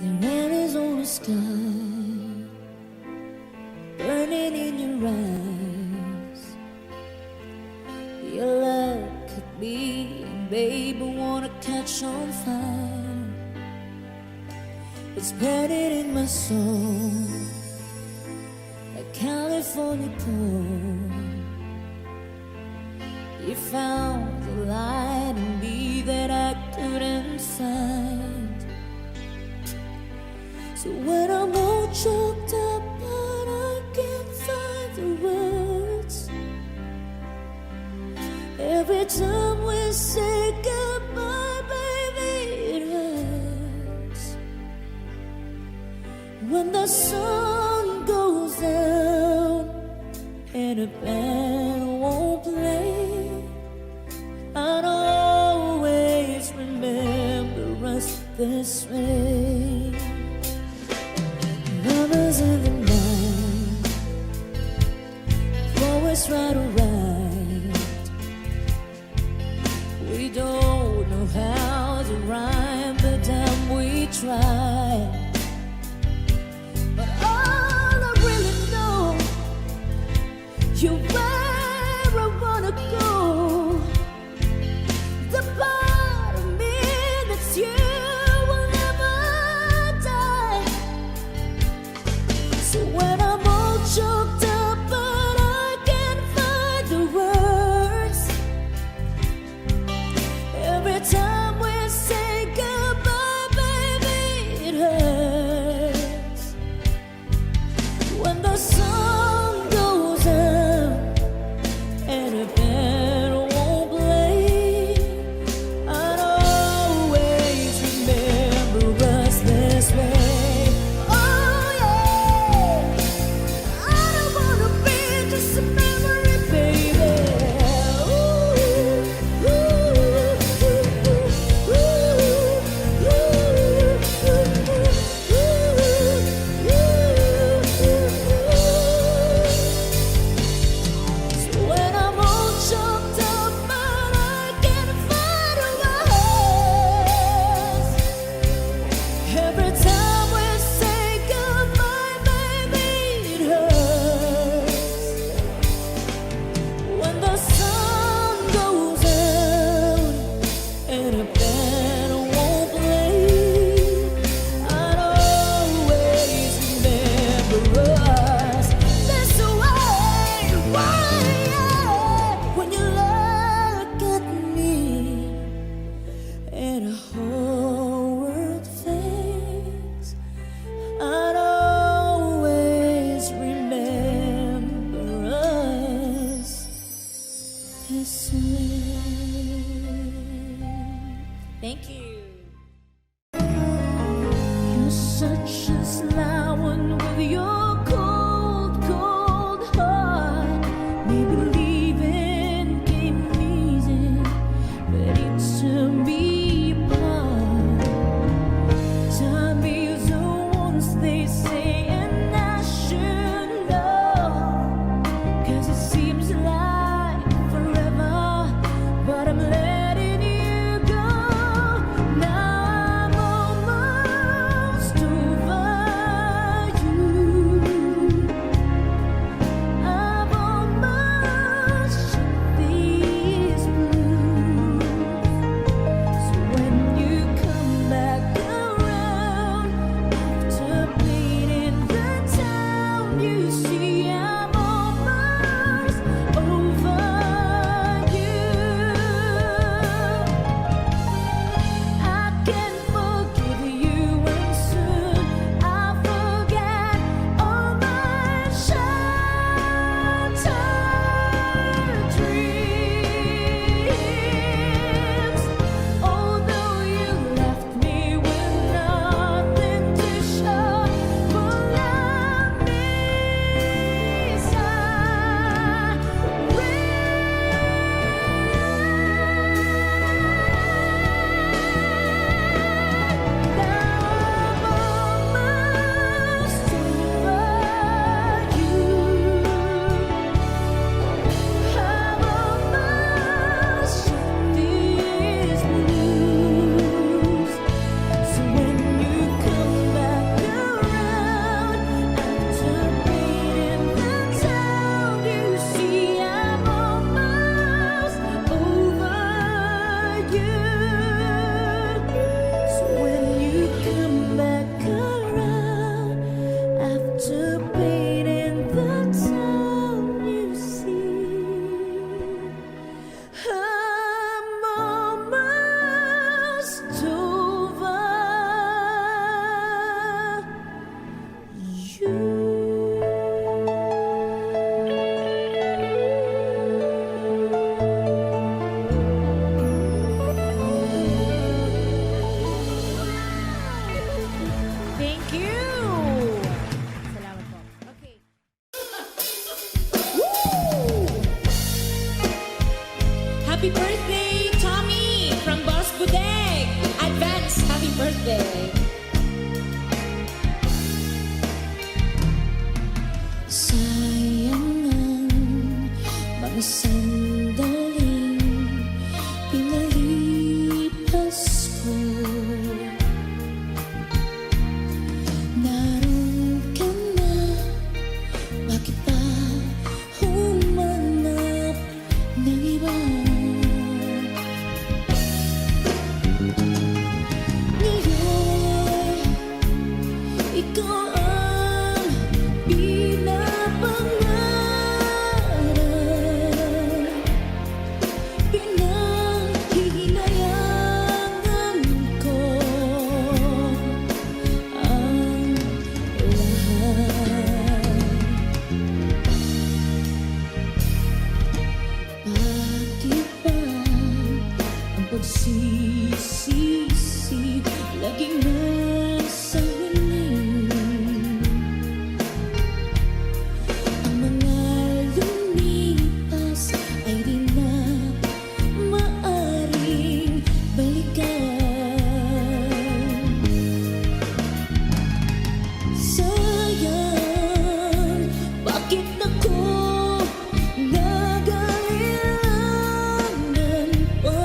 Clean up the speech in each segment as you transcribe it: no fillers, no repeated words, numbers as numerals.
There is on the sky, burning in your eyes. Your love could be, baby, wanna catch on fire. It's burning in my soul, like California cold. You found the light in me that I couldn't find. So when I'm all choked up but I can't find the words, every time we say goodbye, baby, it hurts. When the sun goes down and a band won't play, I'd always remember us this way. Lovers in the night, always right or right. We don't know how to rhyme, but damn we try. But all I really know, you're where I wanna go. The part of me that's you will never die. So when I'm all choked up but I can't find the words, every time we say goodbye, baby, it hurts. When the sun goes out and a band won't play, I'd always remember us this way. Oh yeah, I don't wanna be just a memory, baby. Ooh, So when I'm all choked up but I can't find words, every time we say goodbye, baby, it hurts. When the sun goes out and a band won't play, I'd always remember us this way. Why? When you look at me and a whole world fades, I'd always remember us this way. Thank you. You're such a sly one with your cold, cold heart. Maybe leaving came easy, but it's to me apart. Time is the ones they say, and I should know, 'cause it seems like forever, but I'm letting you go. Now I'm almost over you. Thank you. Salamat po. Okay. Happy birthday, Tommy, from Boss Budeg. Advance, happy birthday. Sayang ang mga sandaling pinalipas ko. Naroon ka na, bakit pa humanap ng iba? Ngayon, ikaw ang pinapangarap, pinanghihinayangan ko ang lahat. Bakit ba ang pagsisisi laging nasa huli? Ang mga lumipas ay di na maaring balikan. Sayang, bakit ako nagailangan pa?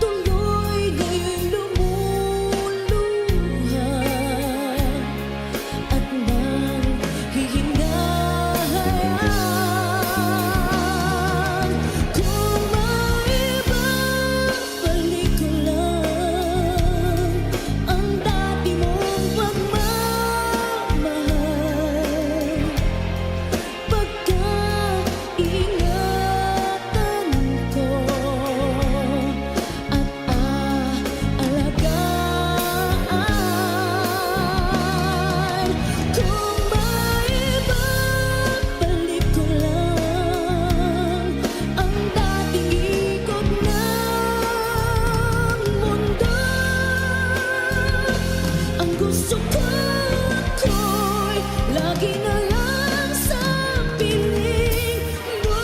Tuloy ngayon'y lumuluha at nanghihinayan. Kung maibabalik ko lang ang dati mong pagmamahal, pagkaingatan ko at aalagaan. Kung maibabalik ko lang ang dating ikot ng mundo, ang gusto ko'y lagi na lang sa piling mo.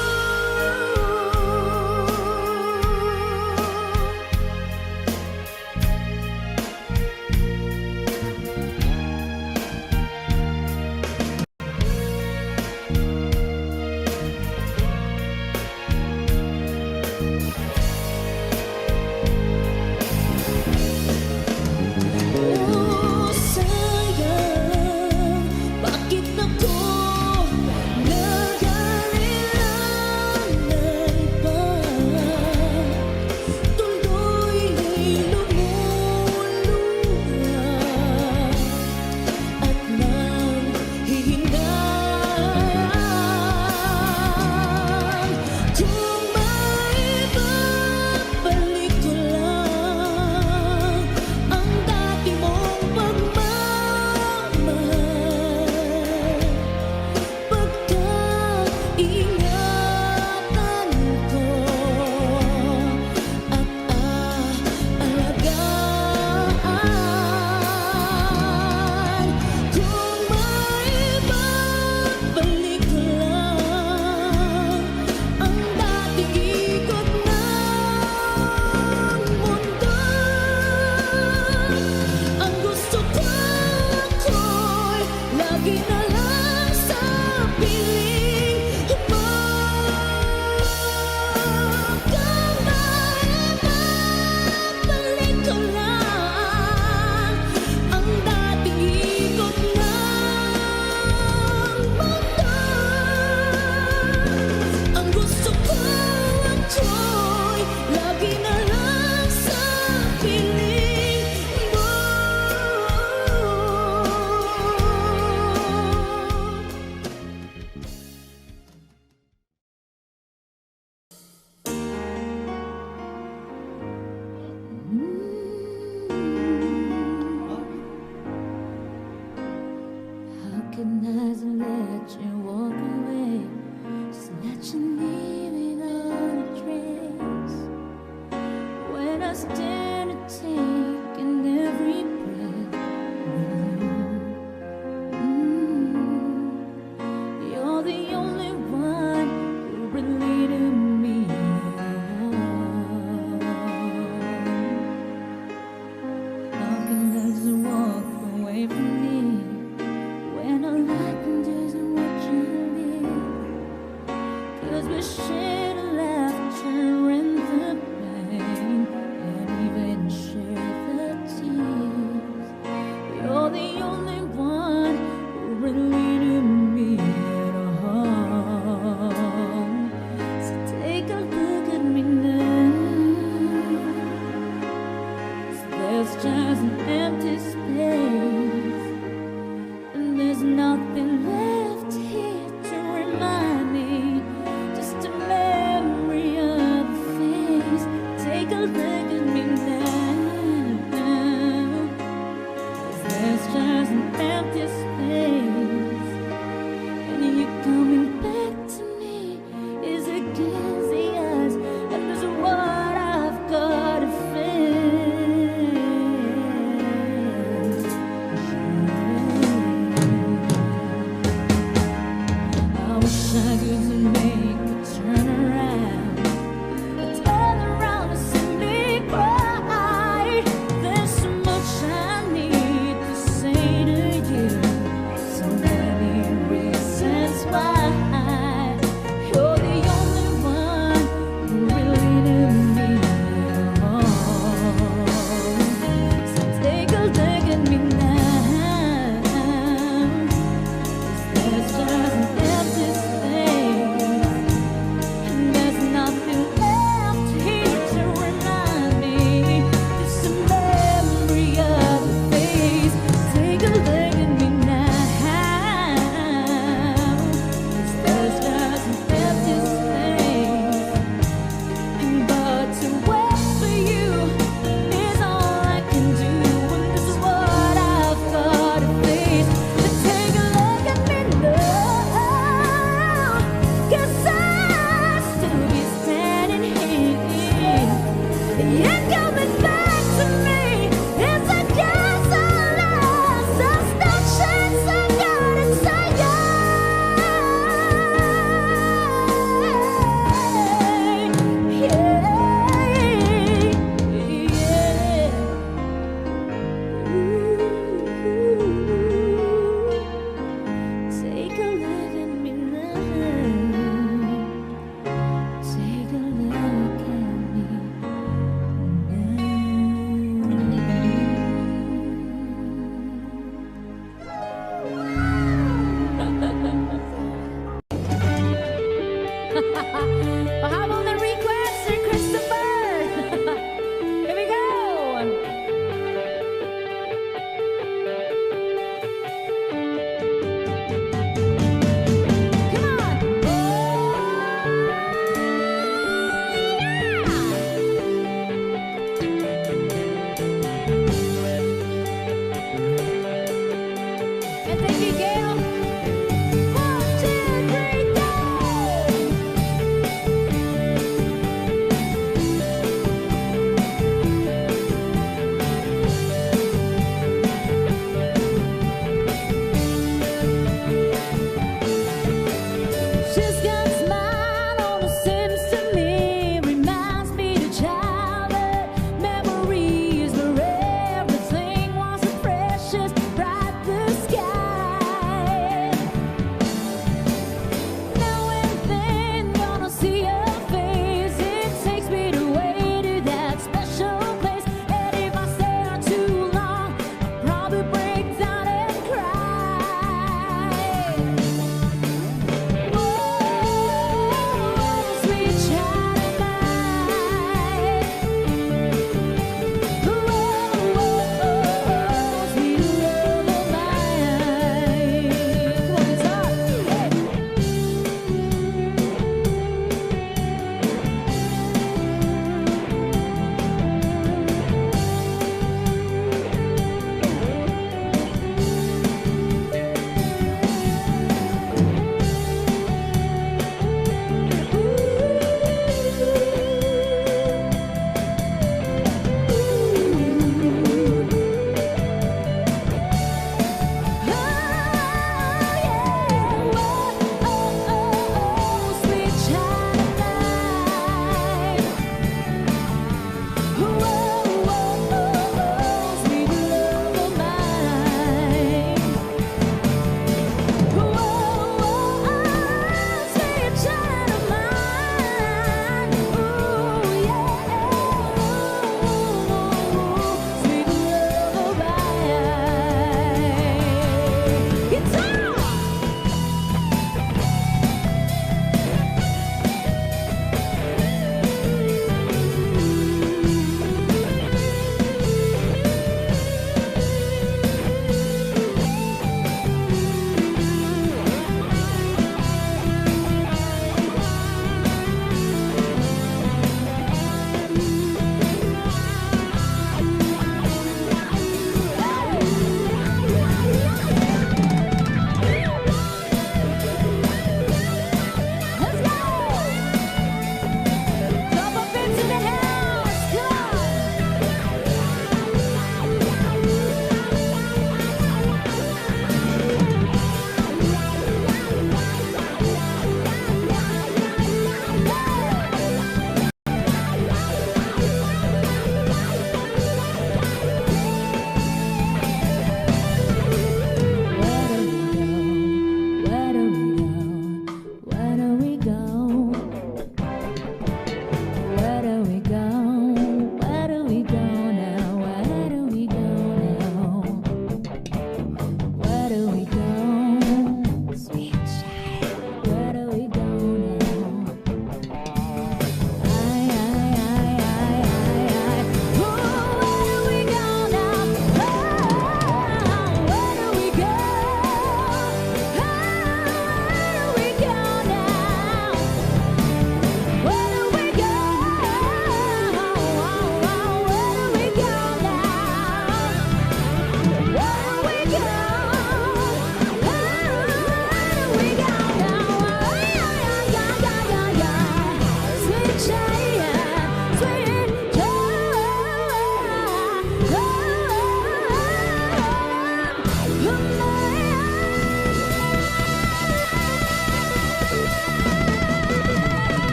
Oh, sayang just an empty space, and there's nothing left here to remind me. Just a memory of a face. Take a look at me now. There's just an empty space, and you coming back to me is against the odds, and this is what I've got to face.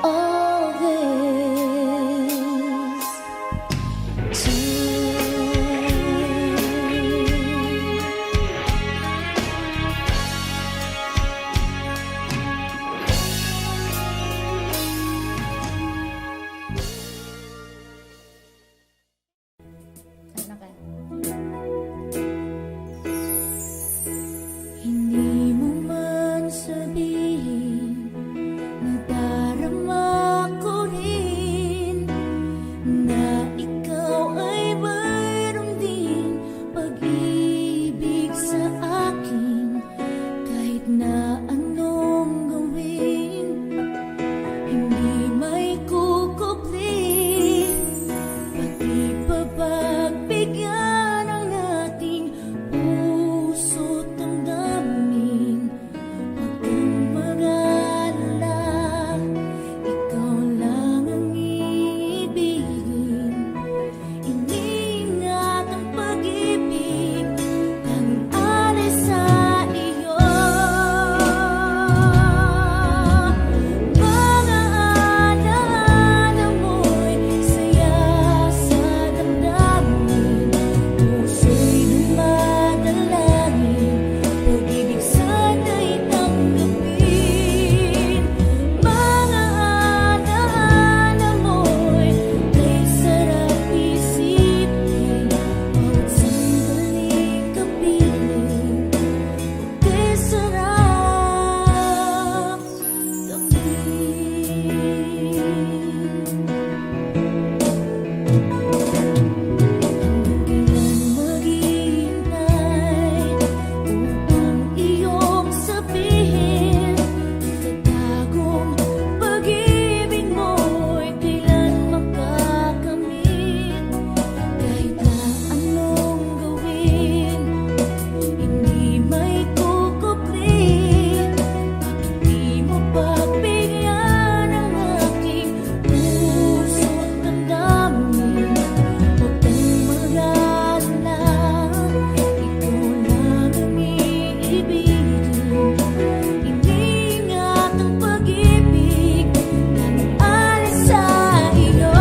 all this Ano ka? Hindi mo man sabihin, nadarama ko rin na ikaw ay mayroon din pag-ibig sa akin. Kahit na anong gawin, hindi may kukupli, pati pa pagbigyan ang ating puso't damdamin. Huwag kang mag-alala, ikaw lang ang iibigin. Iniingat ang pag-ibig ng alis sa iyo. Mga alaala mo'y saya sa damdamin, puso'y dumadalangin, pag-ibig sana'y tanggapin. Mga alaala mo'y may sarap isipin, bawat sandaling kapiling, may sarap damdamin. Kailan maghihintay upang iyong sabihin, itatagong pag-ibig mo'y kailan makakamit. Kahit na anong gawin, hindi may kukupli, bakit di mo pagbigyan ang aking puso't damdamin. Huwag kang mag-alala, ikaw lang ang iibigin. Iniingat ang pag-ibig ng alis sa iyo.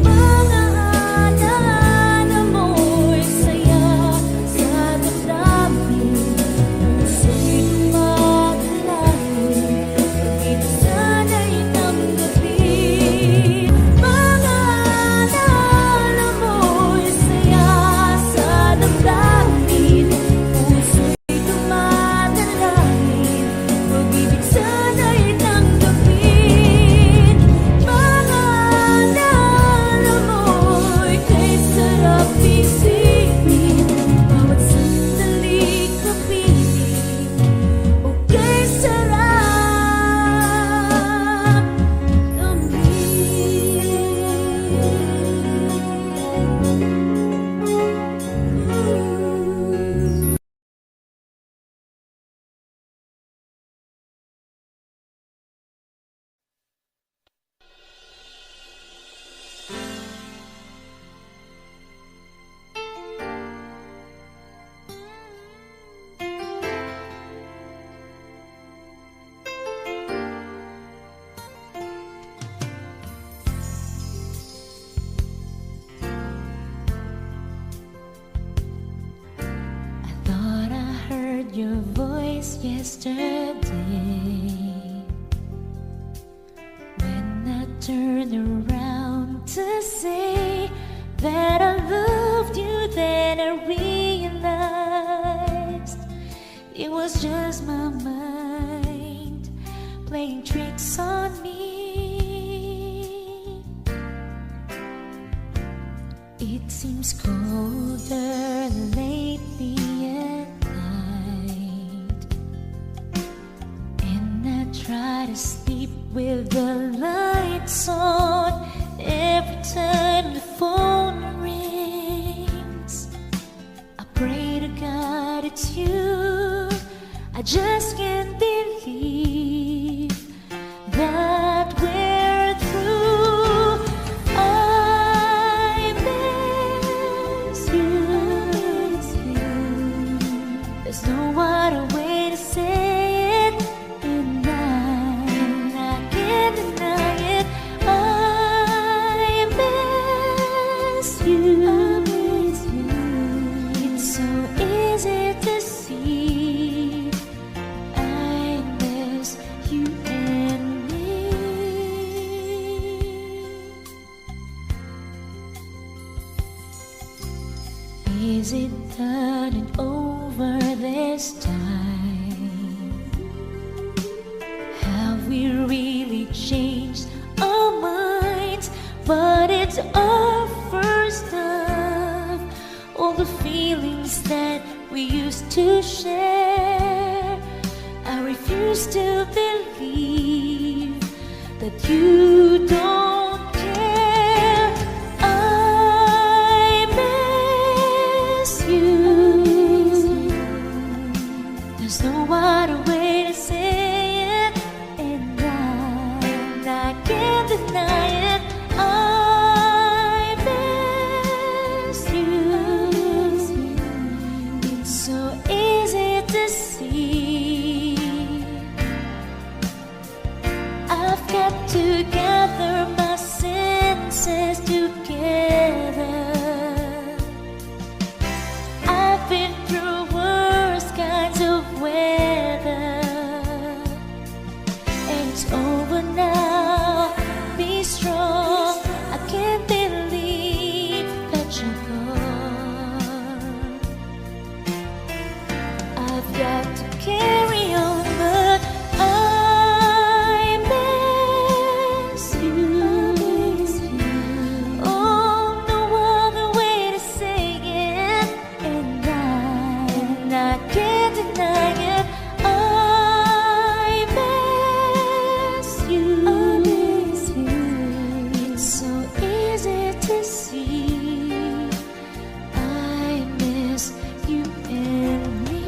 Mga alaala mo'y saya sa damdamin, puso'y dumadalangin, pag-ibig sana'y tanggapin. Mga alaala mo'y saya sa damdamin, puso'y dumadalangin, pag-ibig sana'y tanggapin. Mga alaala mo'y kay sarap isipin, bawat sandaling kapiling, o kay sarap damdamin. I thought I heard your voice yesterday when I turned around to say that I loved you. Then I realized it was just my mind playing tricks on me. It seems colder lately at night, and I try to sleep with the lights on. Every time the phone rings, I pray to God it's you. I just can't believe that we're through. I miss you. There's no other way to say it. And to share. I refuse to believe that you don't care. I miss you. There's no other way to say it, and I can't deny it. I miss you. It's so easy to see. I've got to gather my senses together. I've been through worse kinds of weather, and it's over now. Be strong. I can't believe that you're gone. I've got to carry on, but I miss you. Oh, no other way to say it, and I can't deny it. I miss you. It's so easy to see. I miss you and me.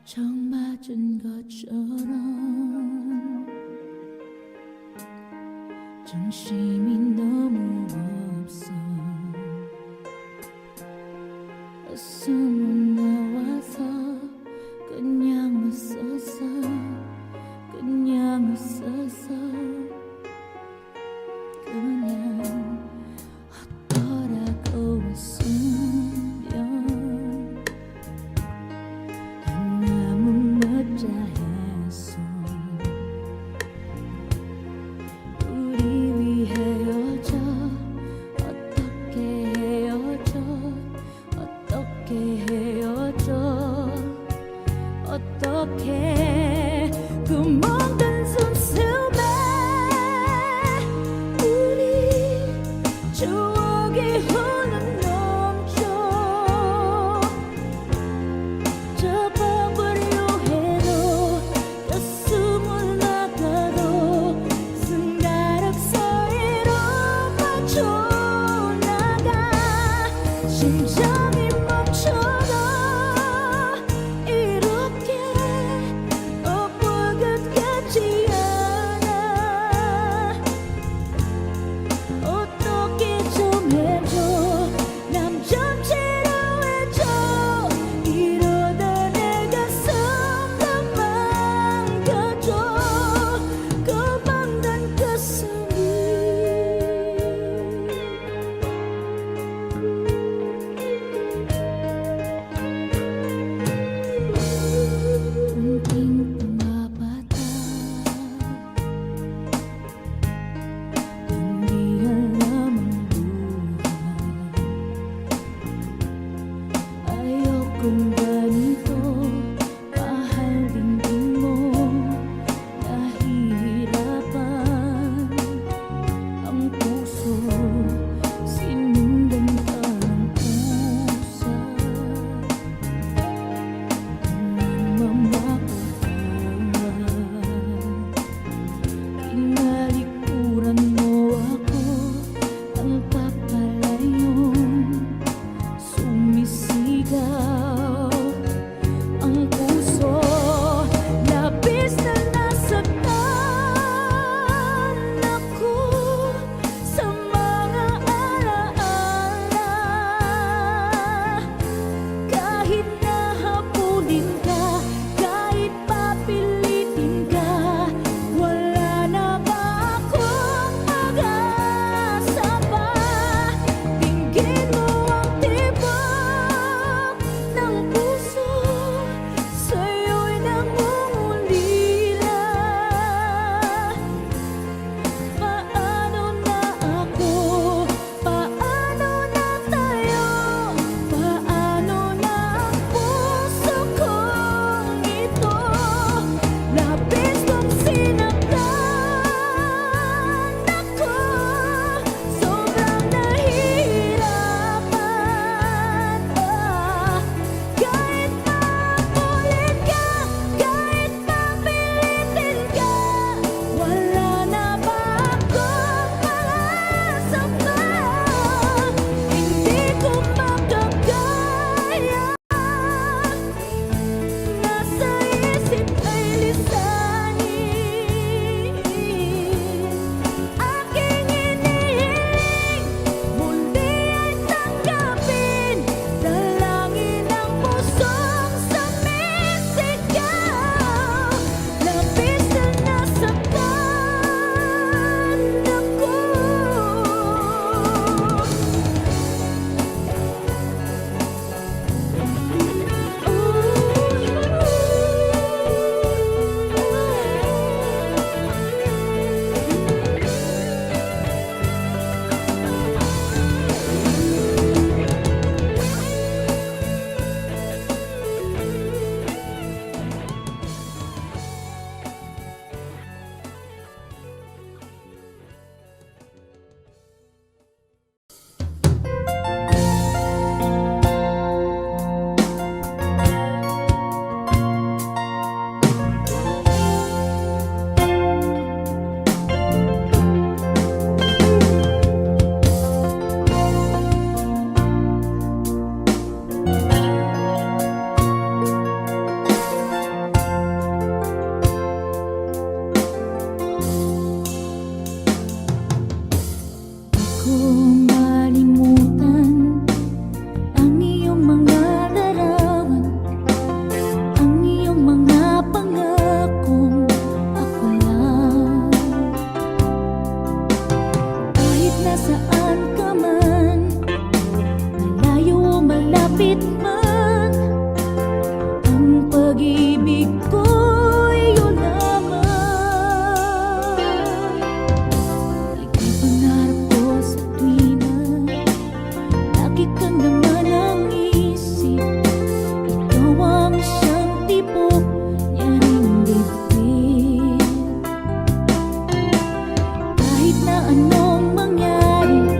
처음 맞은 것처럼 정신이 너무 없어. 어서 못 나와서 그냥 웃었어. 그냥 웃었어. 그냥 어떠라고 웃으면 너무 멋져했어. 우리 위해 헤어져. 어떻게 헤어져. 어떻게 헤어져. ko malimutan ang iyong mga larawan, ang iyong mga pangakong ako lang. Kahit nasaan ka man, malayo o malapit man, ang pag-ibig ko'y iyo lamang. Ika'y pangarap ko sa tuwina, lagi kang naman ang isip. Ikaw ang siyang tipo niya ring dibdib. Kahit na anong mangyari,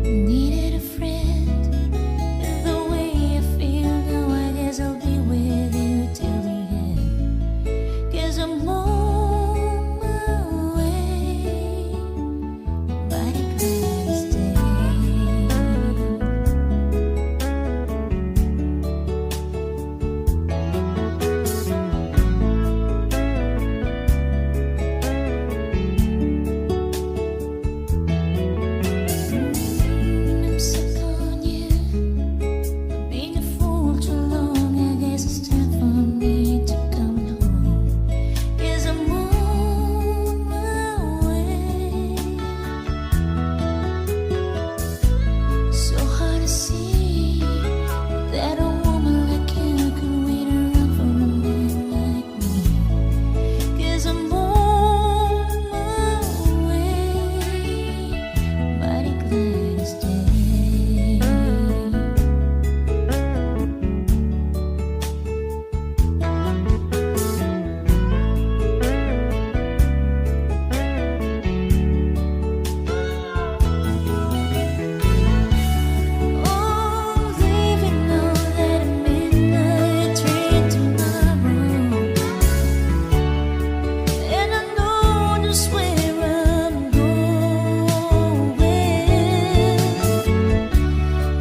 Needed a friend. The way I feel now, I guess I'll be with you till the end. 'Cause I'm on my way, mighty glad to stay. I'm stuck on you. I've been a fool too long. I guess it's time for me to come home. 'Cause I'm on my way. So hard to see that a woman like you could wait around for a man like me. 'Cause I'm on my way, mighty glad to stay. Oh, leaving all that midnight train tomorrow. And I know just where I'm going.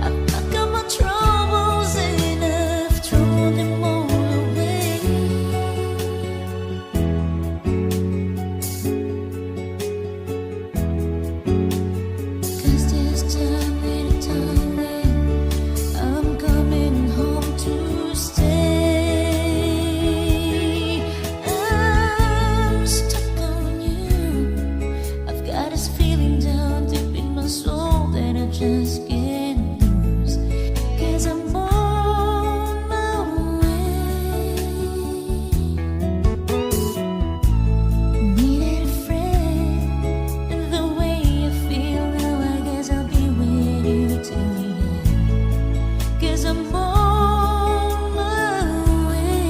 I've got my troubles and I've thrown them all away. 'Cause this time and time I'm coming home to stay. I'm stuck on you. I've got this feeling down deep in my soul that I just can't lose. 'Cause I'm on my way. Needed a friend. And the way I feel now, I guess I'll be with you till the end. 'Cause I'm on my way.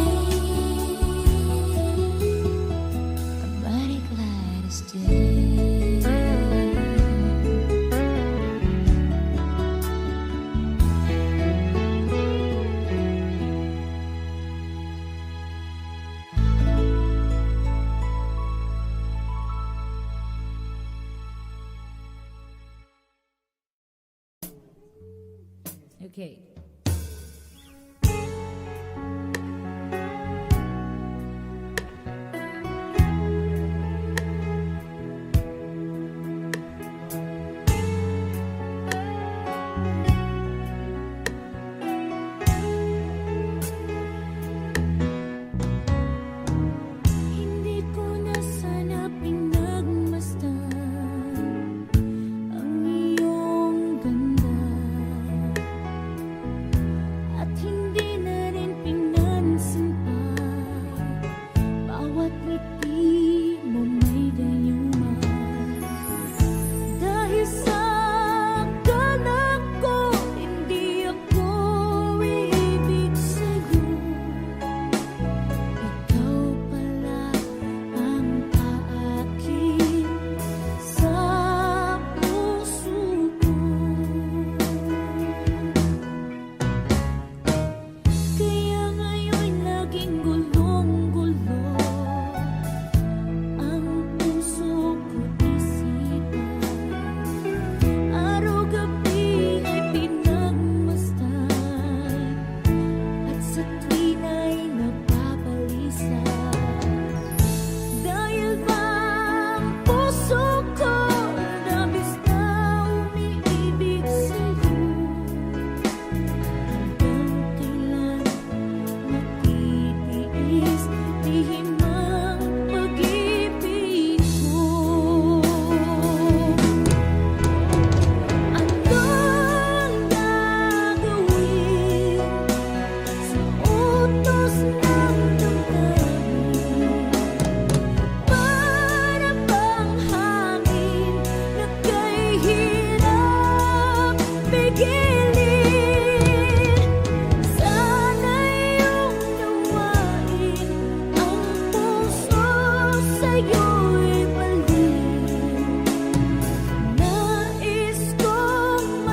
I'm mighty glad to stay. Okay. Hindi ko na sana pinagmasdan ang iyong ganda. At hindi na rin pinansin pa bawat ngiti mo may dayuma. Dahil sa akala ko hindi ako ibig sa'yo, ikaw pala ang aakin sa puso ko. Kaya ngayon laging gulong-gulo ang puso ko't isipan. Araw-gabi ay pinagmasdan at sa tuwin ay nagpapalisa. Dahil ba ang puso ko labis na umiibig sa'yo? Hanggang kailan matitiis lihim ang pag-ibig ko? Anong gagawin sa utos ng damdamin? Para bang hangin na kay hirap pigilin? Sana iyong nawain ang puso sa'yo'y balik. Nais kong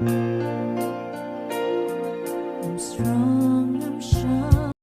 I'm strong, I'm sure.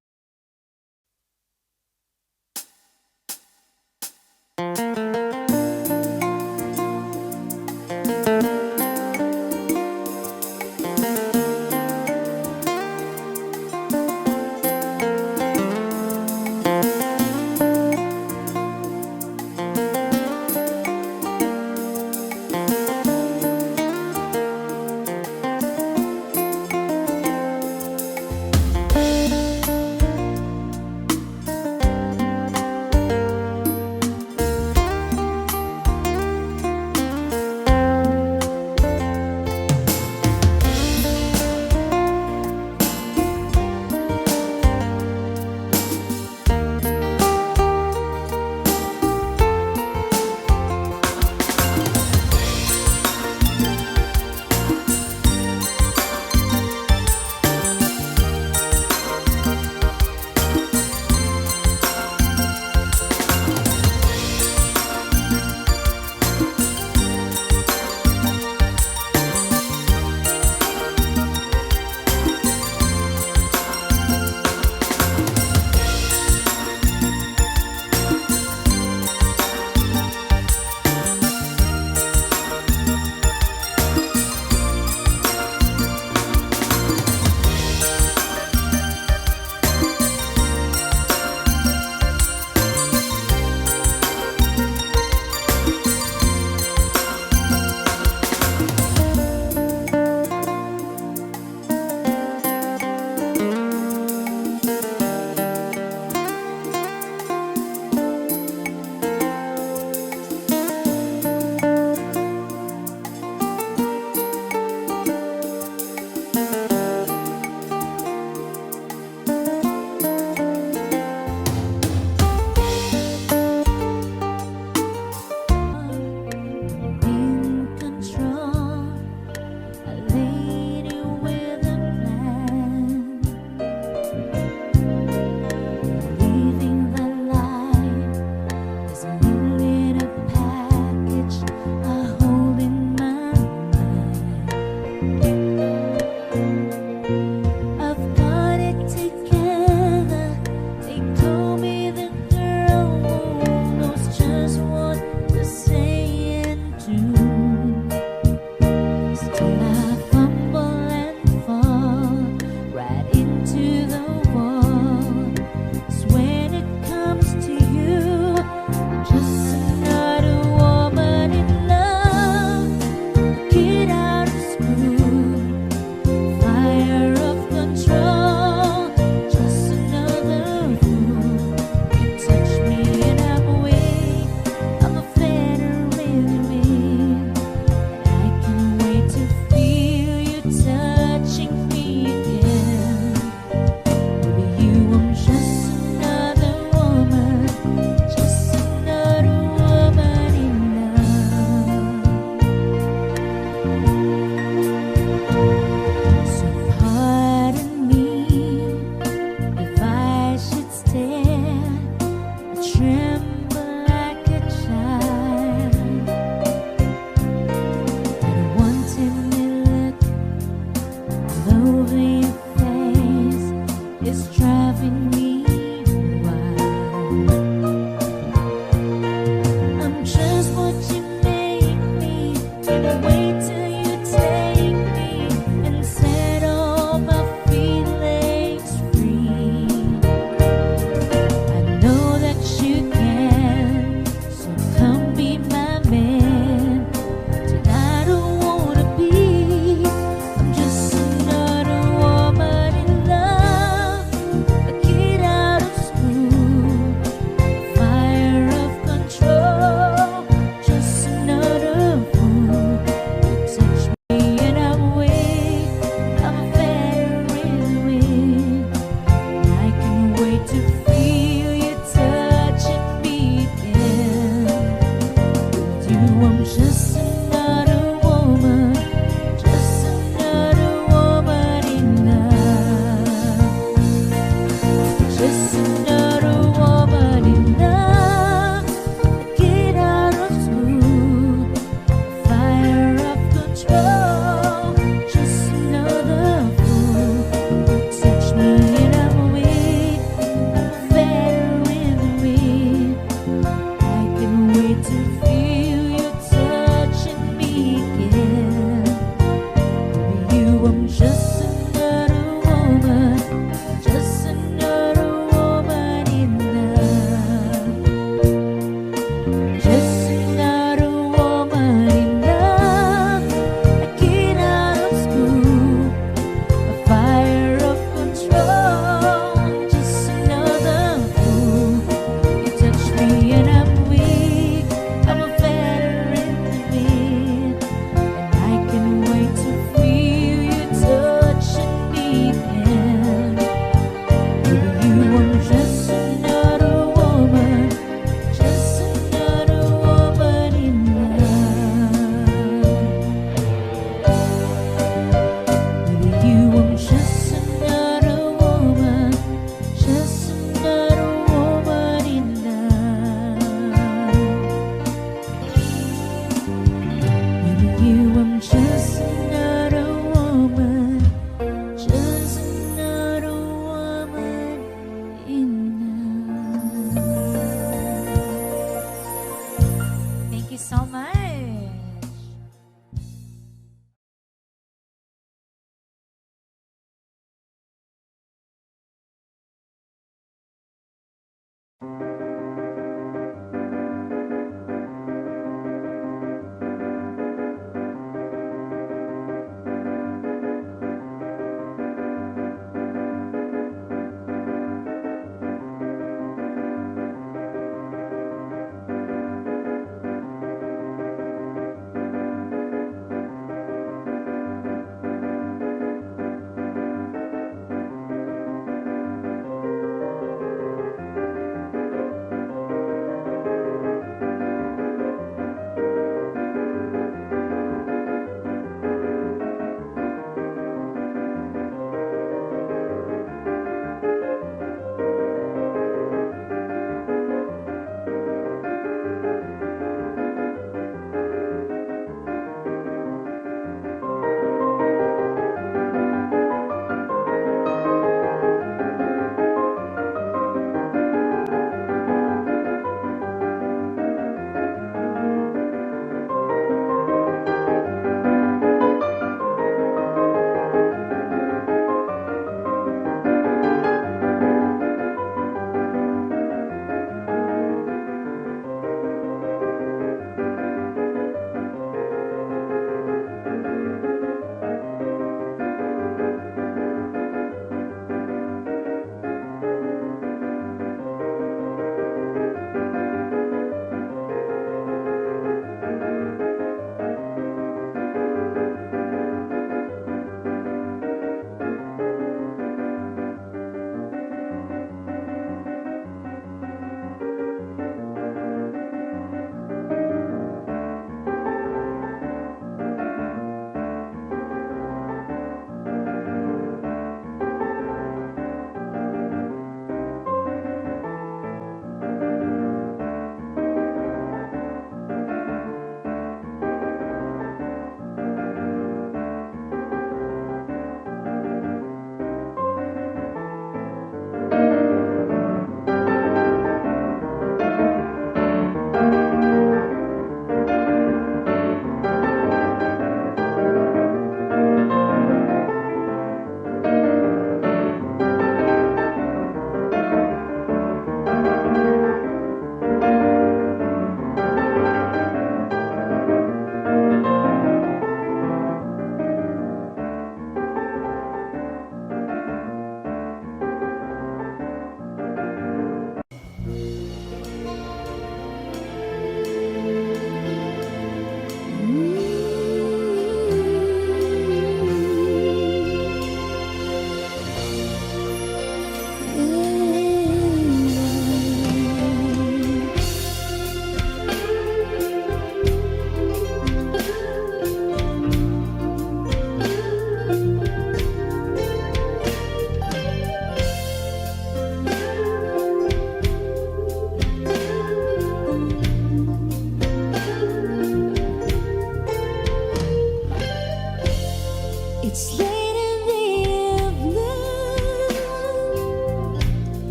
Thank